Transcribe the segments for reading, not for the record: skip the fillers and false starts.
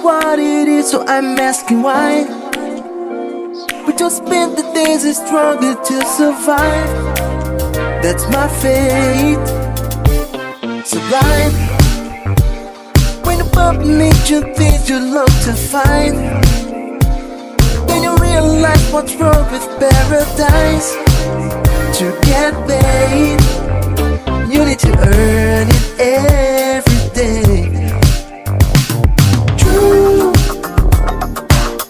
what it is, so I'm asking why. We just spend the days and struggle to survive. That's my fate. Sublime. When the puppy makes you things you love to find, then you realize what's wrong with paradise. To get paid, you need to earn it every day. True,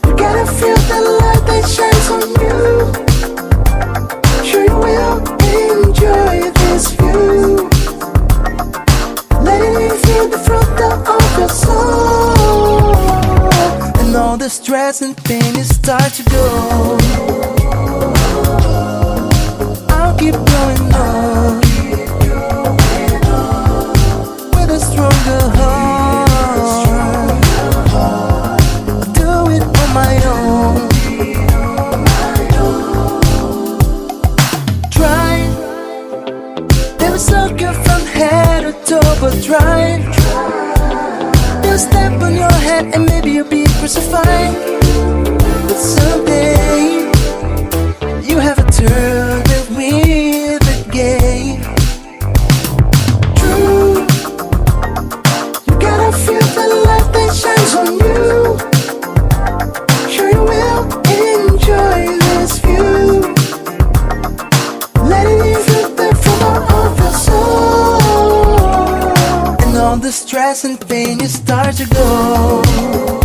you gotta feel the light that shines on you. Sure you will enjoy this view. Letting you feel the front of your soul, and all the stress and pain is start to go. I'll keep going on with a stronger heart. I'll do it on my own. Try, never suck you from head to toe, but try. They'll step on your head and maybe you'll be crucified. But someday you have a turn with the game. True, you gotta feel the light that shines on you. stress and pain, you start to go.